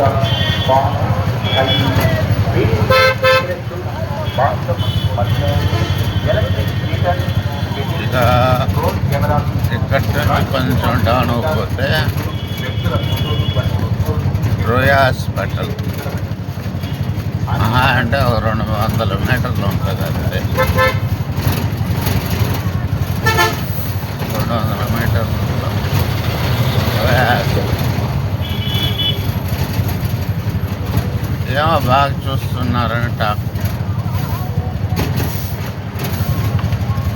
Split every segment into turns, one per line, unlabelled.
ఇక ఇక్కడ నుంచి కొంచెం డౌన్ పోతే రోయా హాస్పిటల్ అంటే 200 మీటర్లు ఉంటుంది అంతే. 200 మీటర్లలో రోయా హాస్పిటల్. ఏమో బాగా చూస్తున్నారని టాక్.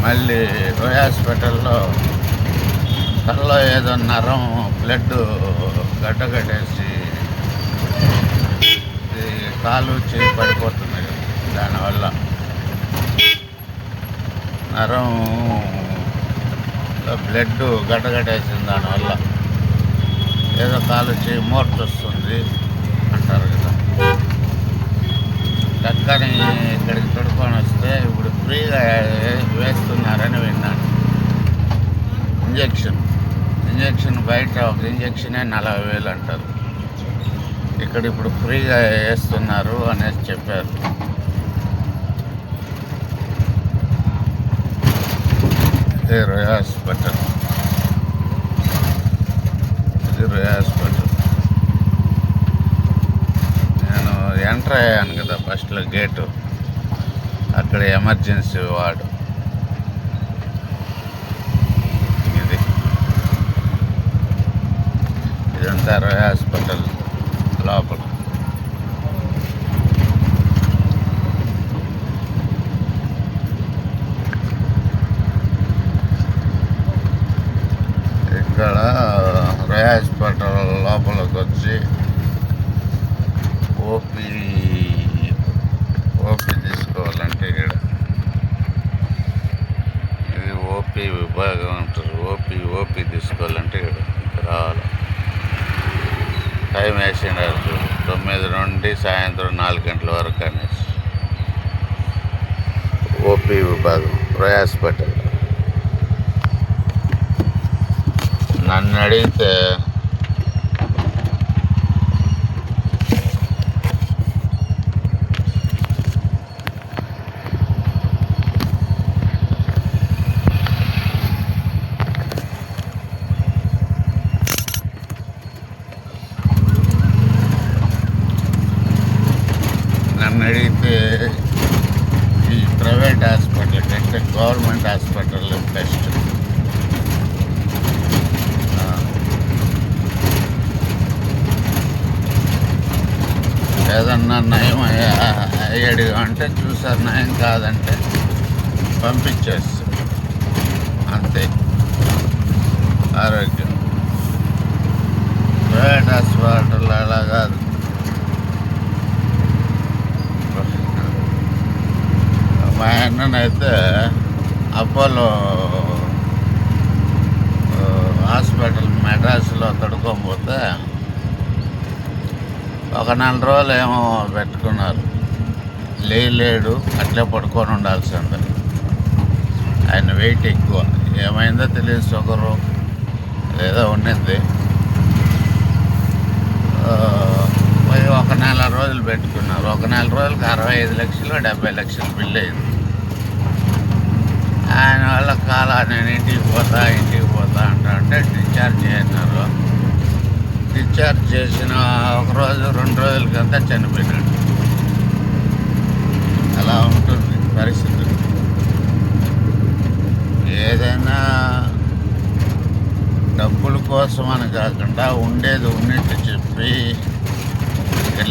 మళ్ళీ రోయా హాస్పిటల్లో తలలో ఏదో నరం బ్లడ్ గడ్డగట్టేసి కాలు చేయి పడిపోతున్నాయి. దానివల్ల నరం బ్లడ్ గడ్డగట్టేసింది. దానివల్ల ఏదో కాలు చేయి మోర్చి వస్తుంది అంటారు కదా. చక్కని ఇక్కడికి తొడుకొని వస్తే ఇప్పుడు ఫ్రీగా వేస్తున్నారని విన్నాను. ఇంజక్షన్ బయట ఒక ఇంజక్షనే 40,000 అంటారు. ఇక్కడ ఇప్పుడు ఫ్రీగా వేస్తున్నారు అనేసి చెప్పారు. ఇది రోయా హాస్పిటల్. నేను ఎంటర్ అయ్యాను కదా ఫస్ట్లో గేటు, అక్కడ ఎమర్జెన్సీ వార్డు. ఇదంతా రోయా హాస్పిటల్ లోపల. ఇక్కడ రోయా హాస్పిటల్ లోపలికి వచ్చి ఓపీ తీసుకోవాలంటే ఇక్కడ ఇది ఓపీ విభాగం అంటారు. ఓపీ తీసుకోవాలంటే ఇక్కడ రావాలి. టైం వేసినారు 9 నుండి సాయంత్రం 4 గంటల వరకు అనేసి. ఓపీ విభాగం రోయా హాస్పిటల్. నన్ను అడిగితే ఈ ప్రైవేట్ హాస్పిటల్ కంటే గవర్నమెంట్ హాస్పిటల్ బెస్ట్. ఏదన్నా నయం అయ్యాడు అంటే చూసారు, నయం కాదంటే పంపించేస్తారు అంతే. ఆరోగ్యం ప్రైవేట్ హాస్పిటల్ అలా కాదు. మా అన్ననైతే అపోలో హాస్పిటల్ మెడ్రాస్లో తడుకోకపోతే ఒక 4 రోజులు ఏమో పెట్టుకున్నారు. లేడు, అట్లే పడుకొని ఉండాల్సిందే. ఆయన వెయిట్ ఎక్కువ, ఏమైందో తెలియదు, షుగరు ఏదో ఉండింది. ఒక 4 రోజులు పెట్టుకున్నారు. ఒక 4 రోజులకి 65 లక్షలు 70 లక్షలు బిల్లు అయింది. ఆయన వల్ల నేను ఇంటికి పోతా అంటే డిశ్చార్జ్ చేసినారు. డిశ్చార్జ్ చేసిన 1 రోజు 2 రోజులకంతా చనిపోయినాడు. అలా ఉంటుంది పరిస్థితి. ఏదైనా డబ్బుల కోసం అని కాకుండా ఉండేది ఉన్నట్టు చెప్పి,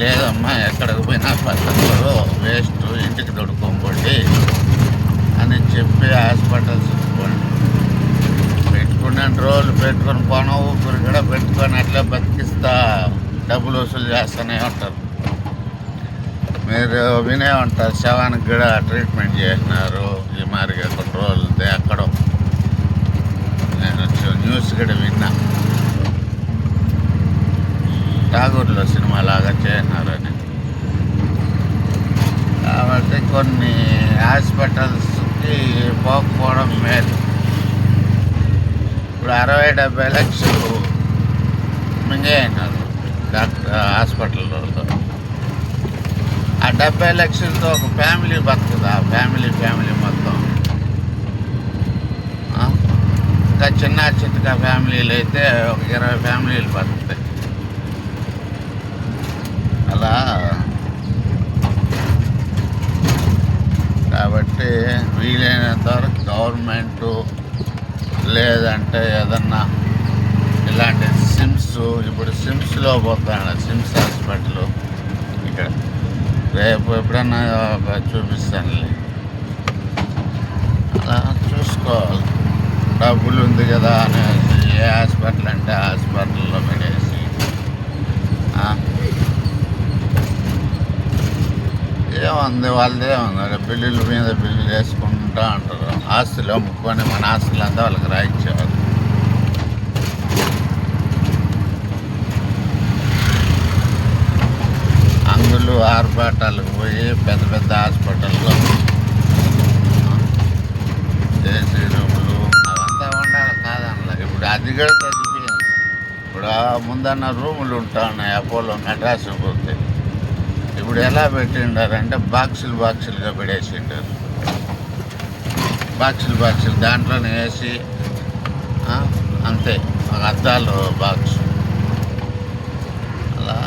లేదమ్మా ఎక్కడికి పోయినా పద్ధతులు వేస్ట్, ఇంటికి తొడుకోండి అని చెప్పి హాస్పిటల్స్ పెట్టుకున్న రోజులు పెట్టుకొని పోన ఊపిరి కూడా పెట్టుకొని అట్లా బతికిస్తా డబ్బులు వసూలు చేస్తూనే ఉంటారు. మీరు వినే ఉంటారు, శవానికి కూడా ట్రీట్మెంట్ చేసినారు ఈ మాదిరిగా కొన్ని రోజులు. ఎక్కడో నేను న్యూస్ కూడా విన్నా, ఠాగూర్లో సినిమా లాగా చేసినారని. కాబట్టి కొన్ని హాస్పిటల్స్కి పోకపోవడం మేలు. ఇప్పుడు 60-70 లక్షలు మింగేసినారు హాస్పిటల్లో. ఆ 70 లక్షలతో ఒక ఫ్యామిలీ బతుకుదా, ఫ్యామిలీ మొత్తం. ఇంకా చిన్న చితక ఫ్యామిలీలు అయితే ఒక 20 ఫ్యామిలీలు బతుకుతాయి. అలా కాబట్టి వీలైనంత వరకు గవర్నమెంటు లేదంటే ఏదన్నా ఇలాంటి ఇప్పుడు సిమ్స్లో పోతాను, సిమ్స్ హాస్పిటల్ ఇక్కడ రేపు ఎప్పుడన్నా చూపిస్తానులే. అలా చూసుకోవాలి. డబ్బులు ఉంది కదా అనేసి ఏ హాస్పిటల్ అంటే హాస్పిటల్లో పెట్టేసి ఏముంది వాళ్ళదే ఉంది, బిల్లుల మీద బిల్లులు వేసుకుంటా అంటారు. ఆస్తులు అమ్ముకొని మన ఆస్తులంతా వాళ్ళకి రాయించేవారు. అంగులు ఆర్భాటాలకు పోయి పెద్ద హాస్పిటల్లో ఏసీ రూములు అవంతా ఉండాలి కాదనలే. ఇప్పుడు అది కూడా తగ్గిపోయింది. ఇప్పుడు ముందన్న రూములు ఉంటా ఉన్నాయి అపోలో మెడ్రాస్ పోతే. ఇప్పుడు ఎలా పెట్టిండారంటే బాక్సులుగా పెట్టేసిండారు. బాక్సులు దాంట్లోనే వేసి అంతే ఒక అద్దాలు బాక్స్. అలా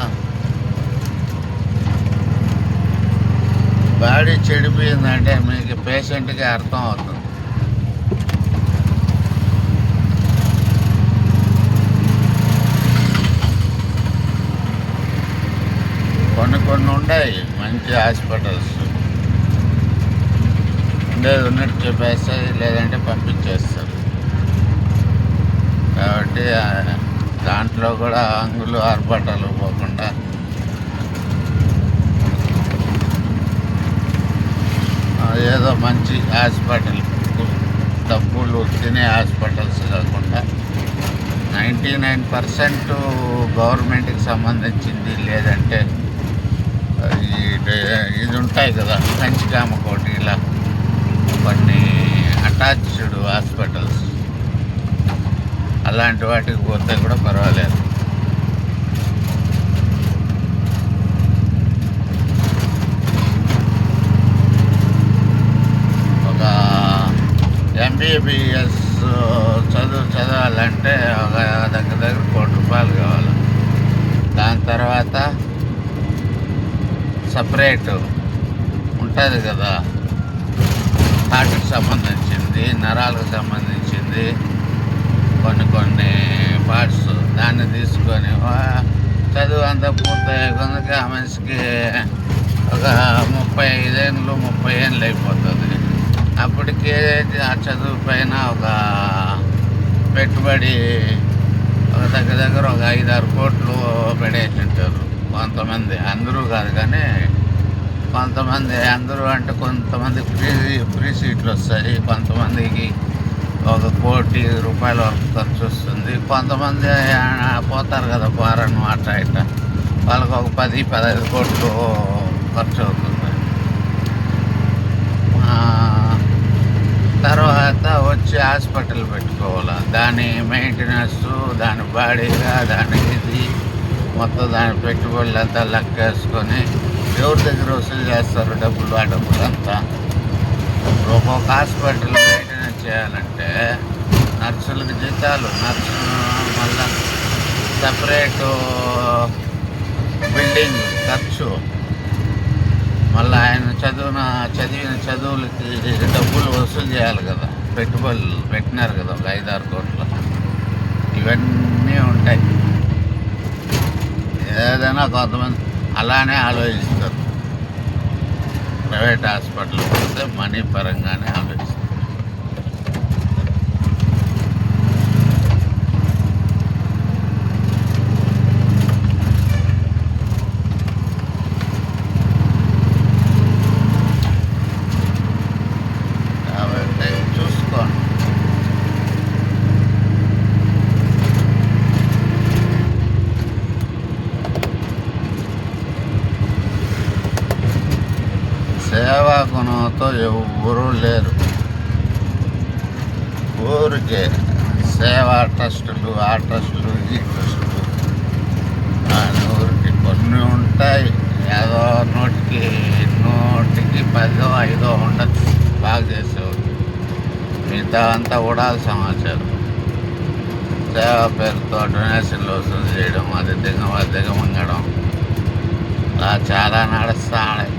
బాడీ చెడిపోయిందంటే మీకు పేషెంట్కి అర్థం అవుతుంది. కొన్ని ఉన్నాయి మంచి హాస్పిటల్స్, ఉండేది ఉన్నట్టు చెప్పేస్తాయి, లేదంటే పంపించేస్తారు. కాబట్టి దాంట్లో కూడా అంగులు ఆర్భాటాలు పోకుండా ఏదో మంచి హాస్పిటల్, డబ్బులు తినే హాస్పిటల్స్ కాకుండా 99% గవర్నమెంట్కి సంబంధించింది, లేదంటే ఇది ఉంటాయి కదా కంచికామకోటి, ఇలా కొన్ని అటాచ్డ్ హాస్పిటల్స్, అలాంటి వాటికి పోతే కూడా పర్వాలేదు. ఒక MBBS చదవాలంటే ఒక దగ్గర ₹1,00,00,000 కావాలి. దాని తర్వాత సపరేట్ ఉంటుంది కదా, హార్ట్కి సంబంధించింది, నరాలకు సంబంధించింది కొన్ని పార్ట్స్, దాన్ని తీసుకొని చదువు అంతా పూర్తయ్యే కొద్దికి ఆ మనిషికి ఒక 35 ఏళ్ళు 30 ఏళ్ళు అయిపోతుంది. అప్పటికే ఆ చదువు పైన ఒక పెట్టుబడి ఒక దగ్గర ఒక 5-6 కోట్లు పెడేసి ఉంటారు కొంతమంది. అందరూ కాదు కానీ కొంతమంది, అందరూ అంటే కొంతమంది ఫ్రీ సీట్లు వస్తాయి, కొంతమందికి ₹1,00,00,000 వరకు ఖర్చు వస్తుంది. కొంతమంది పోతారు కదా ఫారెన్ అట్లా ఇట్లా, వాళ్ళకి ఒక 10-15 కోట్లు ఖర్చు అవుతుంది. తర్వాత వచ్చి హాస్పిటల్ పెట్టుకోవాలి, దాని మెయింటెనెన్స్, దాని బాడీగా, దాని ఇది మొత్తం దాని పెట్టుబడులు అంతా లెక్కేసుకొని ఎవరి దగ్గర వసూలు చేస్తారు డబ్బులు, ఆ డబ్బులు అంతా. ఒక్కొక్క హాస్పిటల్ మెయింటెనెన్స్ చేయాలంటే నర్సులకు జీతాలు, మళ్ళీ సపరేటు బిల్డింగ్ ఖర్చు, మళ్ళీ ఆయన చదివిన చదువులకి డబ్బులు వసూలు చేయాలి కదా, పెట్టుబడులు పెట్టినారు కదా ఒక 5-6 కోట్లు. ఇవన్నీ ఉంటాయి. ఏదైనా కొంతమంది అలానే ఆలోచిస్తారు. ప్రైవేట్ హాస్పిటల్ పోతే మనీ పరంగానే ఆలోచిస్తారు. కాబట్టి చూసుకోండి. సేవా గుణంతో ఎవరూ లేరు. ఊరికే సేవా ట్రస్టులు, ఆ ట్రస్టులు, ఈ ట్రస్టులు, కొన్ని ఉంటాయి, ఏదో నూటికి 10 5 ఉండొచ్చు బాగా చేసేవాడు. మిగతా అంతా ఉడాల సమాచారం. సేవ పేరుతో డొనేషన్లు వసూలు చేయడం, అది దిగమంగడం, అలా చాలా నడుస్తా ఉన్నాయి.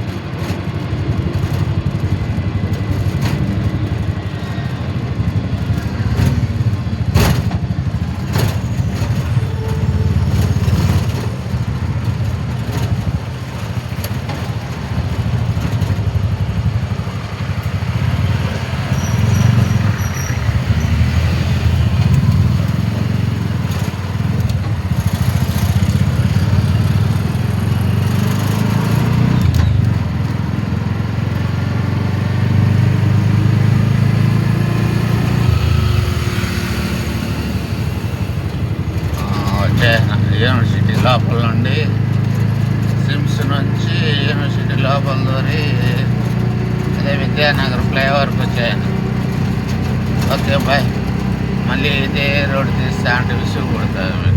యూనివర్సిటీ లోపల నుండి సిమ్స్ నుంచి యూనివర్సిటీ లోపల దూరి అదే విద్యానగర్ ఫ్లైఓవర్కి వచ్చాను. Okay bye. మళ్ళీ ఇదే రోడ్డు తీస్తా అంటే విసుగు కొడతారు.